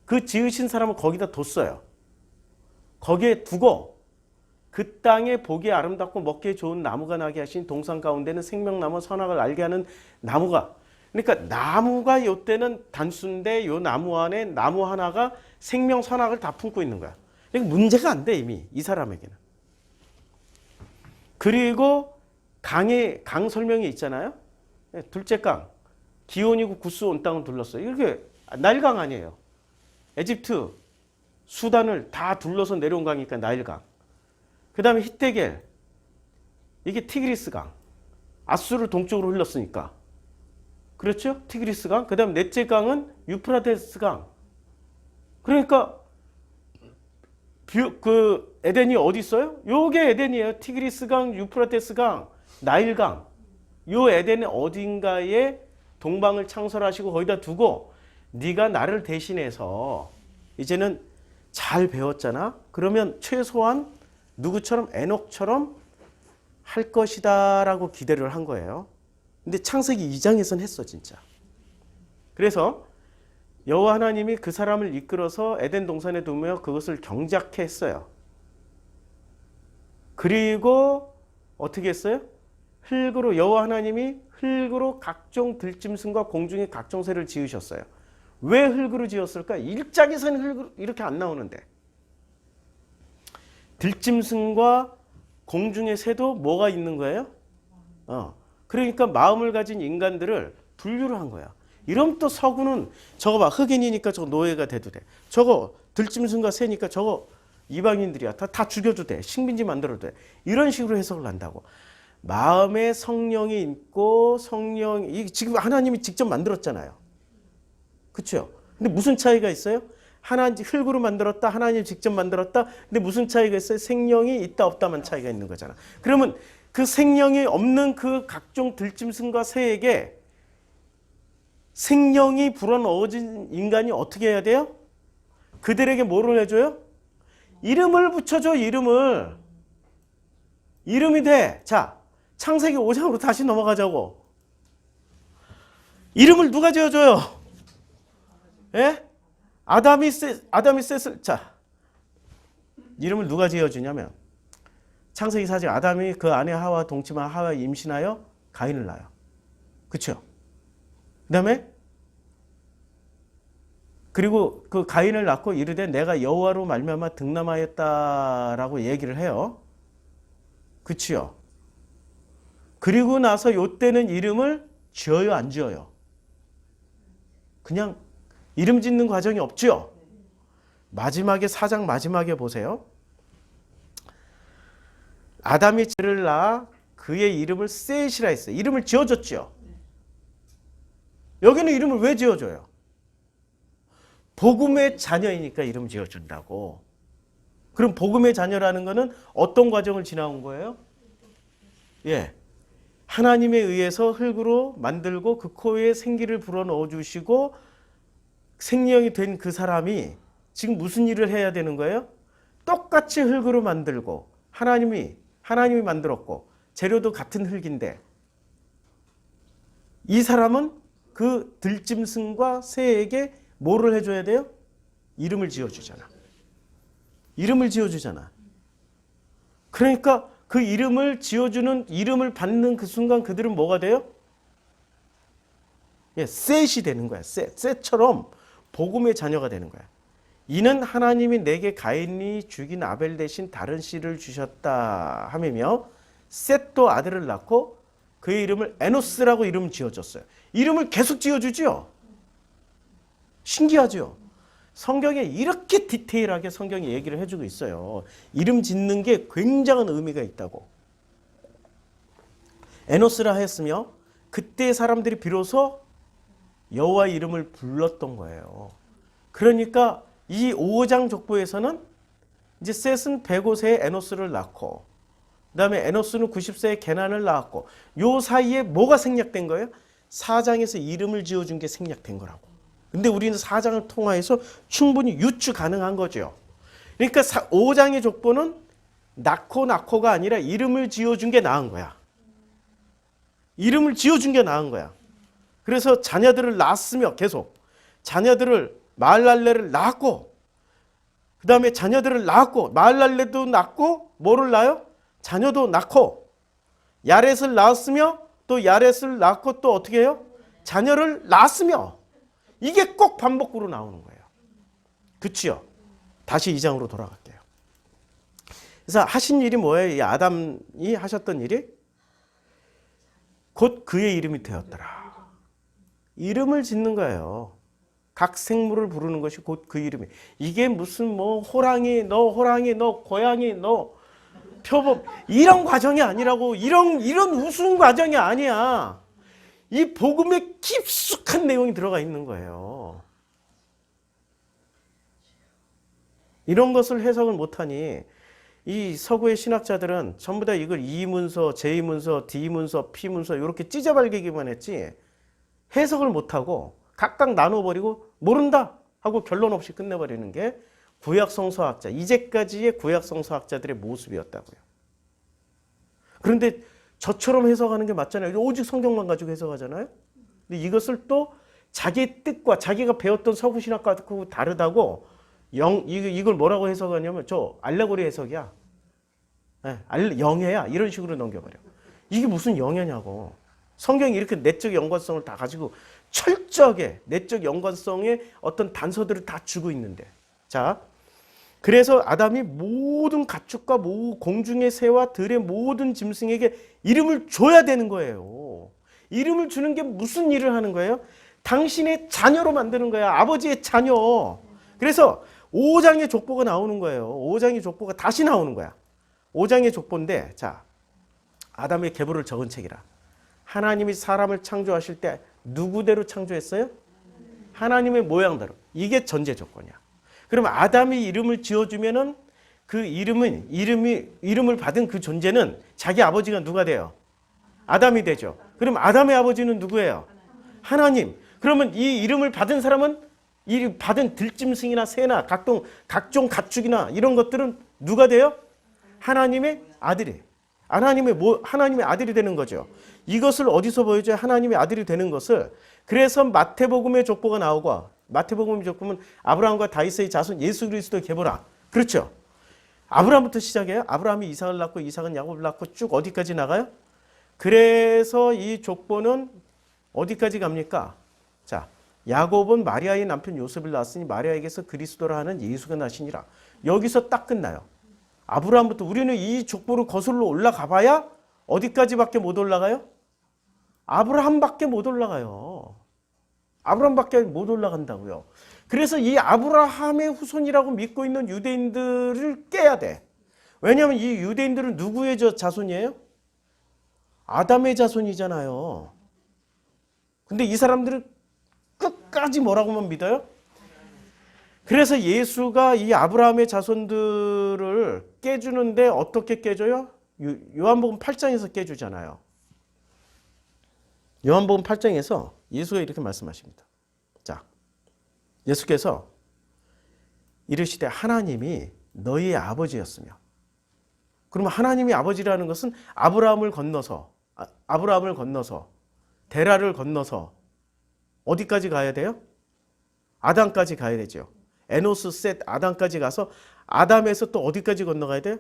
그 지으신 사람을 거기다 뒀어요. 거기에 두고 그 땅에 보기에 아름답고 먹기에 좋은 나무가 나게 하신 동산 가운데는 생명나무 선악을 알게 하는 나무가, 그러니까 나무가 요때는 단순데 요 나무 안에 나무 하나가 생명 선악을 다 품고 있는 거야. 그러니까 문제가 안 돼 이미 이 사람에게는. 그리고 강 설명이 있잖아요. 둘째 강. 기온이고 구스 온 땅을 둘렀어요. 이렇게 나일강 아니에요. 에집트, 수단을 다 둘러서 내려온 강이니까 나일강. 그 다음에 히데겔. 이게 티그리스 강. 아수르를 동쪽으로 흘렀으니까. 그렇죠? 티그리스 강. 그 다음 넷째 강은 유프라테스 강. 그러니까 그 에덴이 어디 있어요? 요게 에덴이에요. 티그리스 강, 유프라테스 강, 나일 강. 요 에덴의 어딘가에 동방을 창설하시고 거기다 두고 네가 나를 대신해서 이제는 잘 배웠잖아. 그러면 최소한 누구처럼 에녹처럼 할 것이다라고 기대를 한 거예요. 근데 창세기 2장에서는 했어 진짜. 그래서 여호와 하나님이 그 사람을 이끌어서 에덴 동산에 두며 그것을 경작케 했어요. 그리고 어떻게 했어요? 흙으로 여호와 하나님이 흙으로 각종 들짐승과 공중의 각종 새를 지으셨어요. 왜 흙으로 지었을까? 1장에서는 흙으로 이렇게 안 나오는데. 들짐승과 공중의 새도 뭐가 있는 거예요? 그러니까 마음을 가진 인간들을 분류를 한 거야. 이러면 또 서구는 저거 봐. 흑인이니까 저거 노예가 돼도 돼. 저거 들짐승과 새니까 저거 이방인들이야. 다 죽여도 돼. 식민지 만들어도 돼. 이런 식으로 해석을 한다고. 마음에 성령이 있고 지금 하나님이 직접 만들었잖아요. 그렇죠? 근데 무슨 차이가 있어요? 하나님 흙으로 만들었다, 하나님 직접 만들었다. 근데 무슨 차이가 있어요? 생명이 있다 없다만 차이가 있는 거잖아. 그러면 그 생명이 없는 그 각종 들짐승과 새에게 생명이 불어넣어진 인간이 어떻게 해야 돼요? 그들에게 뭐를 해줘요? 이름을 붙여줘. 이름을. 이름이 돼. 자, 창세기 5장으로 다시 넘어가자고. 이름을 누가 지어줘요? 예? 아담이 셋을, 자, 이름을 누가 지어주냐면, 창세기 4장 아담이 그 아내 하와 동침한 하와 임신하여 가인을 낳아요. 그쵸? 그 다음에, 그리고 그 가인을 낳고 이르되 내가 여호와로 말미암아 득남하였다라고 얘기를 해요. 그치요? 그리고 나서 요때는 이름을 지어요, 안 지어요? 그냥 이름 짓는 과정이 없죠? 마지막에 4장 마지막에 보세요. 아담이 쟤를 낳아 그의 이름을 셋이라 했어요. 이름을 지어줬죠? 여기는 이름을 왜 지어줘요? 복음의 자녀이니까 이름 지어준다고. 그럼 복음의 자녀라는 것은 어떤 과정을 지나온 거예요? 예. 하나님에 의해서 흙으로 만들고 그 코에 생기를 불어넣어 주시고 생명이 된 그 사람이 지금 무슨 일을 해야 되는 거예요? 똑같이 흙으로 만들고 하나님이 만들었고 재료도 같은 흙인데 이 사람은 그 들짐승과 새에게 뭐를 해줘야 돼요? 이름을 지어주잖아. 이름을 지어주잖아. 그러니까 그 이름을 지어주는, 이름을 받는 그 순간 그들은 뭐가 돼요? 예, 셋이 되는 거야. 셋처럼 복음의 자녀가 되는 거야. 이는 하나님이 내게 가인이 죽인 아벨 대신 다른 씨를 주셨다 하며 셋도 아들을 낳고 그의 이름을 에노스라고 이름 지어줬어요. 이름을 계속 지어주지요. 신기하죠. 성경에 이렇게 디테일하게 성경이 얘기를 해주고 있어요. 이름 짓는 게 굉장한 의미가 있다고. 에노스라 했으며 그때 사람들이 비로소 여호와의 이름을 불렀던 거예요. 그러니까 이 5장 족보에서는 이제 셋은 105세에 에노스를 낳고 그다음에 에노스는 90세에 게난을 낳았고 요 사이에 뭐가 생략된 거예요? 4장에서 이름을 지어준 게 생략된 거라고. 근데 우리는 4장을 통해서 충분히 유추 가능한 거죠. 그러니까 5장의 족보는 낳고가 아니라 이름을 지어준 게 나은 거야. 이름을 지어준 게 나은 거야. 그래서 자녀들을 낳았으며 계속 자녀들을 마할랄레를 낳았고 그 다음에 자녀들을 낳았고 마할랄레도 낳고 뭐를 낳아요? 자녀도 낳고 야렛을 낳았으며 또 야렛을 낳고 또 어떻게 해요? 자녀를 낳았으며 이게 꼭 반복으로 나오는 거예요. 그치요? 다시 2장으로 돌아갈게요. 그래서 하신 일이 뭐예요? 이 아담이 하셨던 일이? 곧 그의 이름이 되었더라. 이름을 짓는 거예요. 각 생물을 부르는 것이 곧 그 이름이. 이게 무슨 뭐 호랑이, 너 고양이, 너 표범 이런 과정이 아니라고. 이런 우스운 과정이 아니야. 이 복음에 깊숙한 내용이 들어가 있는 거예요. 이런 것을 해석을 못하니 이 서구의 신학자들은 전부 다 이걸 이문서, 제이문서, D문서, P문서 이렇게 찢어발기기만 했지 해석을 못하고 각각 나눠버리고 모른다 하고 결론 없이 끝내버리는 게 구약성서학자, 이제까지의 구약성서학자들의 모습이었다고요. 그런데 저처럼 해석하는 게 맞잖아요. 오직 성경만 가지고 해석하잖아요. 근데 이것을 또 자기의 뜻과 자기가 배웠던 서구신학과 다르다고 이걸 뭐라고 해석하냐면 저 알레고리 해석이야. 영예야. 이런 식으로 넘겨버려. 이게 무슨 영예냐고. 성경이 이렇게 내적 연관성을 다 가지고 철저하게 내적 연관성의 어떤 단서들을 다 주고 있는데. 자, 그래서 아담이 모든 가축과 공중의 새와 들의 모든 짐승에게 이름을 줘야 되는 거예요. 이름을 주는 게 무슨 일을 하는 거예요? 당신의 자녀로 만드는 거야. 아버지의 자녀. 그래서 5장의 족보가 나오는 거예요. 5장의 족보가 다시 나오는 거야. 5장의 족보인데, 자, 아담의 계보를 적은 책이라. 하나님이 사람을 창조하실 때 누구대로 창조했어요? 하나님의 모양대로. 이게 전제 조건이야. 그럼 아담이 이름을 지어주면은 그 이름을 받은 그 존재는 자기 아버지가 누가 돼요? 아담이 되죠. 그럼 아담의 아버지는 누구예요? 하나님. 그러면 이 이름을 받은 사람은 이 받은 들짐승이나 새나 각종 가축이나 이런 것들은 누가 돼요? 하나님의 아들이. 하나님의 아들이 되는 거죠. 이것을 어디서 보여줘요? 하나님의 아들이 되는 것을. 그래서 마태복음의 족보가 나오고, 마태복음의 족보는 아브라함과 다윗의 자손 예수 그리스도의 계보라. 그렇죠? 아브라함부터 시작해요. 아브라함이 이삭을 낳고 이삭은 야곱을 낳고 쭉 어디까지 나가요? 그래서 이 족보는 어디까지 갑니까? 자, 야곱은 마리아의 남편 요셉을 낳았으니 마리아에게서 그리스도라 하는 예수가 나시니라. 여기서 딱 끝나요. 아브라함부터 우리는 이 족보를 거슬러 올라가 봐야 어디까지밖에 못 올라가요? 아브라함밖에 못 올라가요. 아브라함밖에 못 올라간다고요. 그래서 이 아브라함의 후손이라고 믿고 있는 유대인들을 깨야 돼. 왜냐하면 이 유대인들은 누구의 자손이에요? 아담의 자손이잖아요. 근데 이 사람들은 끝까지 뭐라고만 믿어요? 그래서 예수가 이 아브라함의 자손들을 깨주는데 어떻게 깨줘요? 요한복음 8장에서 깨주잖아요. 요한복음 8장에서 예수가 이렇게 말씀하십니다. 자, 예수께서 이르시되 하나님이 너희의 아버지였으며, 그러면 하나님이 아버지라는 것은 아브라함을 건너서 데라를 건너서 어디까지 가야 돼요? 아담까지 가야 되죠. 에노스, 셋, 아담까지 가서 아담에서 또 어디까지 건너가야 돼요?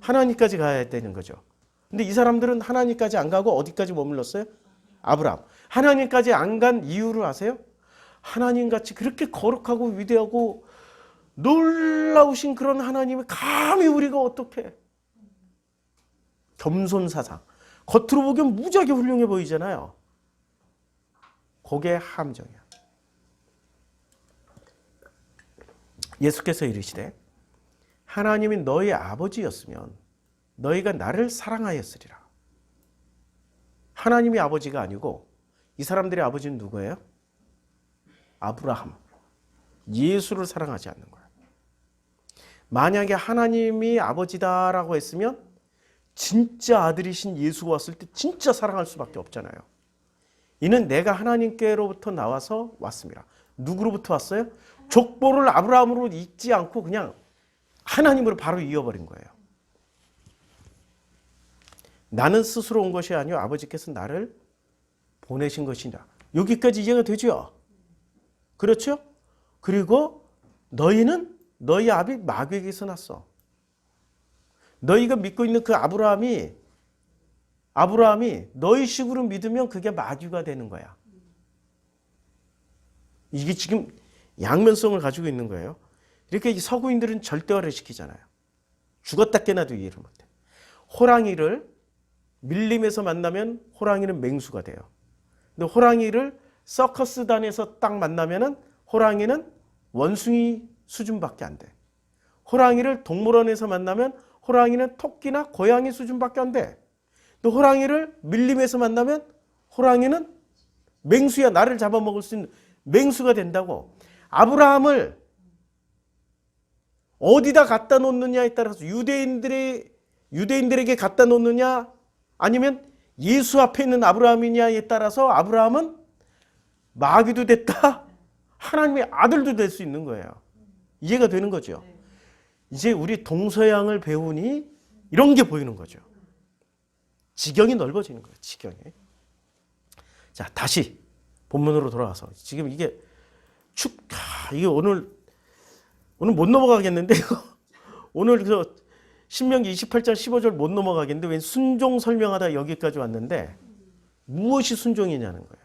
하나님까지 가야 되는 거죠. 근데 이 사람들은 하나님까지 안 가고 어디까지 머물렀어요? 아브라함. 하나님까지 안 간 이유를 아세요? 하나님같이 그렇게 거룩하고 위대하고 놀라우신 그런 하나님이 감히 우리가 어떻게 겸손사상. 겉으로 보기엔 무지하게 훌륭해 보이잖아요. 그게 함정이야. 예수께서 이르시되 하나님이 너희 아버지였으면 너희가 나를 사랑하였으리라. 하나님이 아버지가 아니고 이 사람들의 아버지는 누구예요? 아브라함. 예수를 사랑하지 않는 거야. 만약에 하나님이 아버지다라고 했으면 진짜 아들이신 예수가 왔을 때 진짜 사랑할 수밖에 없잖아요. 이는 내가 하나님께로부터 나와서 왔습니다. 누구로부터 왔어요? 족보를 아브라함으로 읽지 않고 그냥 하나님으로 바로 이어버린 거예요. 나는 스스로 온 것이 아니요 아버지께서 나를 보내신 것이다. 여기까지 이해가 되죠? 그렇죠? 그리고 너희는 너희 아비 마귀에게서 났어. 너희가 믿고 있는 그 아브라함이 너희 식으로 믿으면 그게 마귀가 되는 거야. 이게 지금 양면성을 가지고 있는 거예요. 이렇게 서구인들은 절대화를 시키잖아요. 죽었다 깨나도 이해를 못해. 호랑이를 밀림에서 만나면 호랑이는 맹수가 돼요. 근데 호랑이를 서커스단에서 딱 만나면은 호랑이는 원숭이 수준밖에 안 돼. 호랑이를 동물원에서 만나면 호랑이는 토끼나 고양이 수준밖에 안 돼. 또 호랑이를 밀림에서 만나면 호랑이는 맹수야. 나를 잡아먹을 수 있는 맹수가 된다고. 아브라함을 어디다 갖다 놓느냐에 따라서 유대인들에게 갖다 놓느냐 아니면 예수 앞에 있는 아브라함이냐에 따라서 아브라함은 마귀도 됐다. 하나님의 아들도 될 수 있는 거예요. 이해가 되는 거죠. 이제 우리 동서양을 배우니 이런 게 보이는 거죠. 지경이 넓어지는 거예요. 지경이. 자, 다시 본문으로 돌아가서 지금 이게 이게 오늘 못 넘어가겠는데 이거 오늘 그 신명기 28장 15절 못 넘어가겠는데 왜 순종 설명하다 여기까지 왔는데 무엇이 순종이냐는 거예요.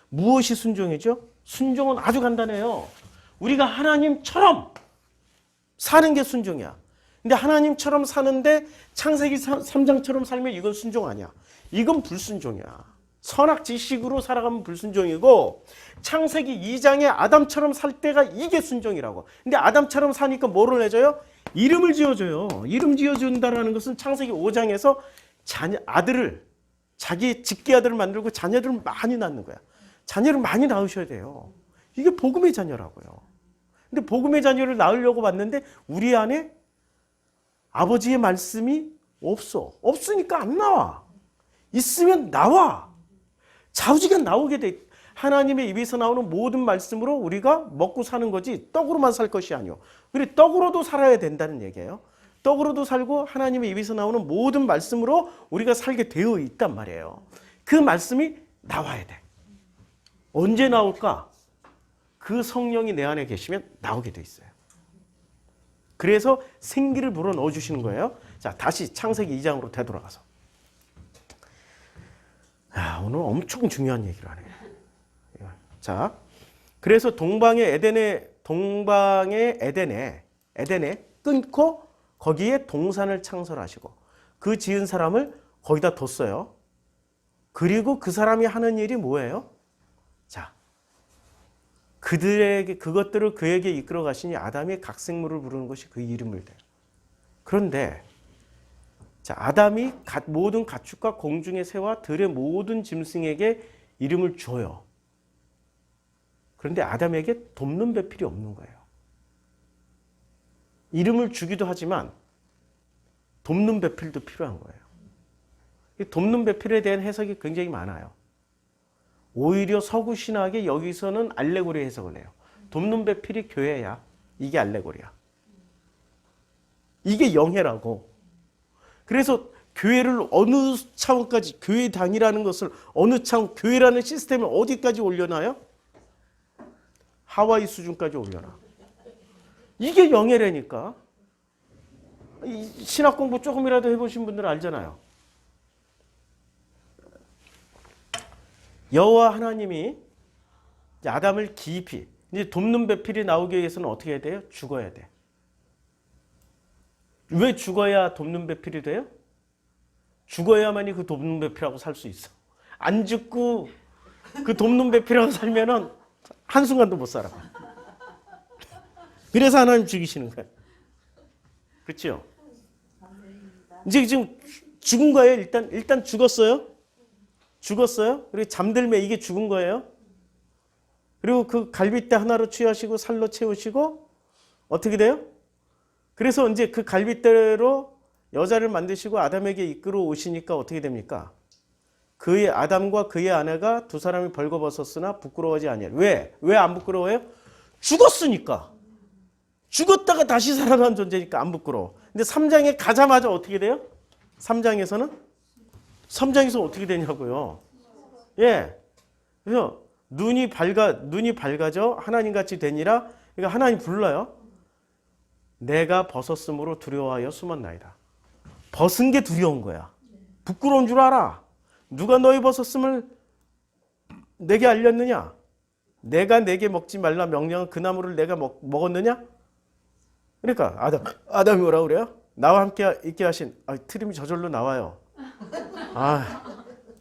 무엇이 순종이죠? 순종은 아주 간단해요. 우리가 하나님처럼 사는 게 순종이야. 근데 하나님처럼 사는데 창세기 3장처럼 살면 이건 순종 아니야. 이건 불순종이야. 선악지식으로 살아가면 불순종이고 창세기 2장에 아담처럼 살 때가 이게 순종이라고. 근데 아담처럼 사니까 뭐를 해줘요? 이름을 지어줘요. 이름 지어준다라는 것은 창세기 5장에서 아들을 자기 직계 아들을 만들고 자녀들을 많이 낳는 거야. 자녀를 많이 낳으셔야 돼요. 이게 복음의 자녀라고요. 근데 복음의 자녀를 낳으려고 봤는데 우리 안에 아버지의 말씀이 없어. 없으니까 안 나와. 있으면 나와. 자우지가 나오게 돼. 하나님의 입에서 나오는 모든 말씀으로 우리가 먹고 사는 거지 떡으로만 살 것이 아니오. 그리고 떡으로도 살아야 된다는 얘기예요. 떡으로도 살고 하나님의 입에서 나오는 모든 말씀으로 우리가 살게 되어 있단 말이에요. 그 말씀이 나와야 돼. 언제 나올까? 그 성령이 내 안에 계시면 나오게 돼 있어요. 그래서 생기를 불어넣어 주시는 거예요. 자, 다시 창세기 2장으로 되돌아가서. 오늘 엄청 중요한 얘기를 하네요. 자, 그래서 동방의 에덴에 끊고 거기에 동산을 창설하시고 그 지은 사람을 거기다 뒀어요. 그리고 그 사람이 하는 일이 뭐예요? 자, 그것들을 그에게 이끌어 가시니 아담이 각 생물을 부르는 것이 그 이름을 대요. 그런데 자, 아담이 모든 가축과 공중의 새와 들의 모든 짐승에게 이름을 줘요. 그런데 아담에게 돕는 배필이 없는 거예요. 이름을 주기도 하지만 돕는 배필도 필요한 거예요. 이 돕는 배필에 대한 해석이 굉장히 많아요. 오히려 서구 신학에 여기서는 알레고리 해석을 해요. 돕는 배필이 교회야. 이게 알레고리야. 이게 영해라고. 그래서 교회를 어느 차원까지, 교회당이라는 것을 어느 차원, 교회라는 시스템을 어디까지 올려놔요? 하와이 수준까지 올려놔. 이게 영예라니까. 신학 공부 조금이라도 해보신 분들은 알잖아요. 여호와 하나님이 아담을 깊이, 이제 돕는 배필이 나오기 위해서는 어떻게 해야 돼요? 죽어야 돼. 왜 죽어야 돕는 배필이 돼요? 죽어야만이 그 돕는 배필하고 살 수 있어. 안 죽고 그 돕는 배필하고 살면은 한순간도 못 살아. 그래서 하나님 죽이시는 거예요. 그렇죠? 이제 지금 죽은 거예요. 일단 죽었어요. 죽었어요. 그리고 잠들매 이게 죽은 거예요. 그리고 그 갈빗대 하나로 취하시고 살로 채우시고 어떻게 돼요? 그래서 이제 그 갈빗대로 여자를 만드시고 아담에게 이끌어 오시니까 어떻게 됩니까? 그의 아담과 그의 아내가 두 사람이 벌거벗었으나 부끄러워하지 아니하리. 왜? 왜 안 부끄러워요? 죽었으니까. 죽었다가 다시 살아난 존재니까 안 부끄러워. 근데 3장에 가자마자 어떻게 돼요? 3장에서 어떻게 되냐고요. 예. 그래서 눈이 밝아져 하나님같이 되니라. 그러니까 하나님 불러요. 내가 벗었으므로 두려워하여 숨었나이다. 벗은 게 두려운 거야. 부끄러운 줄 알아. 누가 너희 벗었음을 내게 알렸느냐? 내가 내게 먹지 말라 명령한 그 나무를 내가 먹었느냐? 그러니까 아담이 뭐라 그래요? 나와 함께 있게 하신 트림이 저절로 나와요.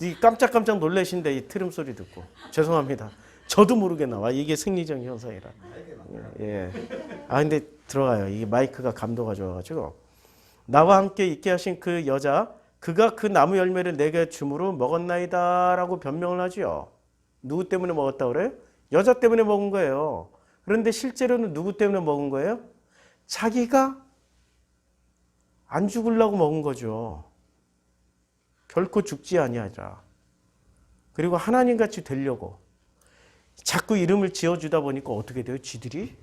이 깜짝깜짝 놀라신데 이 트림 소리 듣고 죄송합니다. 저도 모르게 나와. 이게 생리적 현상이라. 예. 근데 들어가요. 이게 마이크가 감도가 좋아가지고 나와 함께 있게 하신 그 여자 그가 그 나무 열매를 내게 주므로 먹었나이다라고 변명을 하지요. 누구 때문에 먹었다 그래요? 여자 때문에 먹은 거예요. 그런데 실제로는 누구 때문에 먹은 거예요? 자기가 안 죽으려고 먹은 거죠. 결코 죽지 아니하리라. 그리고 하나님같이 되려고 자꾸 이름을 지어주다 보니까 어떻게 돼요? 지들이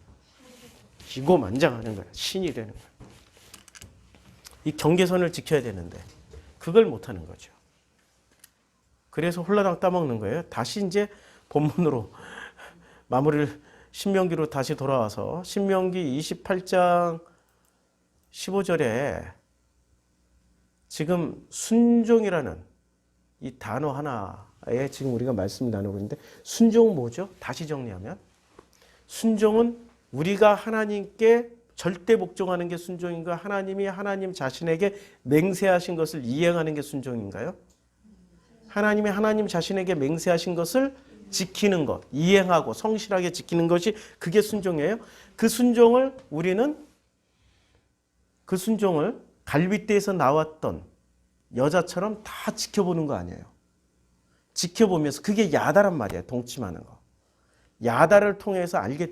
기고만장하는 거야. 신이 되는 거야. 이 경계선을 지켜야 되는데 그걸 못하는 거죠. 그래서 홀라당 따먹는 거예요. 다시 이제 본문으로 마무리를 신명기로 다시 돌아와서 신명기 28장 15절에 지금 순종이라는 이 단어 하나에 지금 우리가 말씀을 나누고 있는데 순종은 뭐죠? 다시 정리하면 순종은 우리가 하나님께 절대 복종하는 게 순종인가? 하나님이 하나님 자신에게 맹세하신 것을 이행하는 게 순종인가요? 하나님이 하나님 자신에게 맹세하신 것을 지키는 것, 이행하고 성실하게 지키는 것이 그게 순종이에요. 그 순종을 우리는 갈빗대에서 나왔던 여자처럼 다 지켜보는 거 아니에요. 지켜보면서 그게 야다란 말이에요. 동침하는 거. 야다를 통해서 알게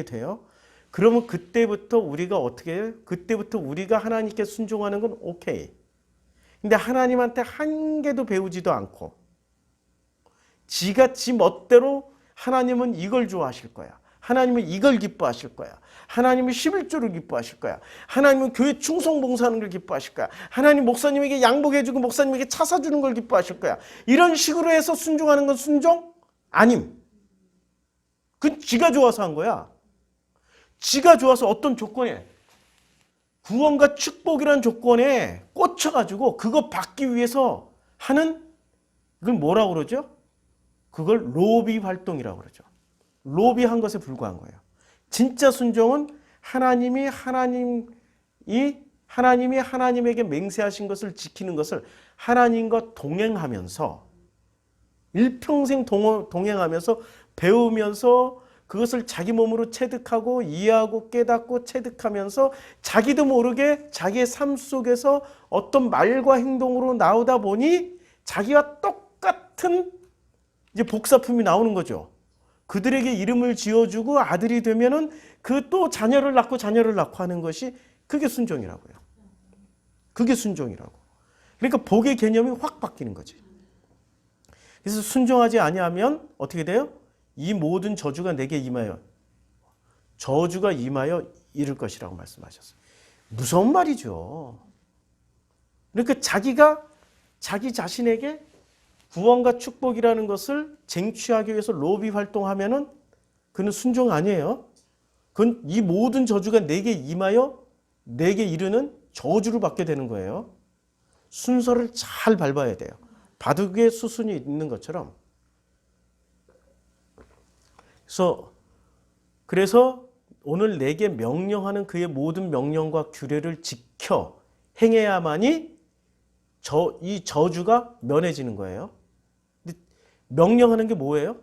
돼요. 그러면 그때부터 우리가 어떻게 해요? 그때부터 우리가 하나님께 순종하는 건 오케이. 근데 하나님한테 한 개도 배우지도 않고 지가 지 멋대로 하나님은 이걸 좋아하실 거야. 하나님은 이걸 기뻐하실 거야. 하나님은 11조를 기뻐하실 거야. 하나님은 교회 충성봉사하는 걸 기뻐하실 거야. 하나님 목사님에게 양복해주고 목사님에게 차 사주는 걸 기뻐하실 거야. 이런 식으로 해서 순종하는 건 순종? 아님. 그건 지가 좋아서 한 거야. 지가 좋아서 어떤 조건에 구원과 축복이라는 조건에 꽂혀가지고 그거 받기 위해서 하는 그걸 뭐라고 그러죠? 그걸 로비 활동이라고 그러죠. 로비한 것에 불과한 거예요. 진짜 순종은 하나님이 하나님에게 맹세하신 것을 지키는 것을 하나님과 동행하면서 일평생 동행하면서 배우면서 그것을 자기 몸으로 체득하고 이해하고 깨닫고 체득하면서 자기도 모르게 자기의 삶 속에서 어떤 말과 행동으로 나오다 보니 자기와 똑같은 이제 복사품이 나오는 거죠. 그들에게 이름을 지어주고 아들이 되면은 그 또 자녀를 낳고 하는 것이 그게 순종이라고요. 그게 순종이라고. 그러니까 복의 개념이 확 바뀌는 거지. 그래서 순종하지 아니하면 어떻게 돼요? 이 모든 저주가 내게 임하여 저주가 임하여 이를 것이라고 말씀하셨어요. 무서운 말이죠. 그러니까 자기 자신에게 구원과 축복이라는 것을 쟁취하기 위해서 로비 활동하면은 그는 순종 아니에요. 그건 이 모든 저주가 내게 임하여 내게 이르는 저주를 받게 되는 거예요. 순서를 잘 밟아야 돼요. 바둑에 수순이 있는 것처럼. 그래서 오늘 내게 명령하는 그의 모든 명령과 규례를 지켜 행해야만이 이 저주가 면해지는 거예요. 근데 명령하는 게 뭐예요?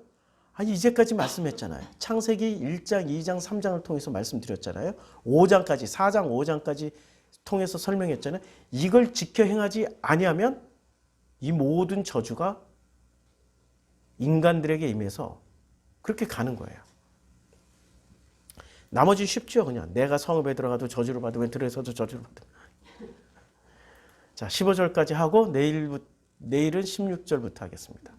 아니 이제까지 말씀했잖아요. 창세기 1장, 2장, 3장을 통해서 말씀드렸잖아요. 5장까지 4장, 5장까지 통해서 설명했잖아요. 이걸 지켜 행하지 아니하면 이 모든 저주가 인간들에게 임해서 그렇게 가는 거예요. 나머지 쉽죠. 그냥 내가 성읍에 들어가도 저주를 받으면 들에서도 저주를 받으면. 자, 15절까지 하고 내일은 16절부터 하겠습니다.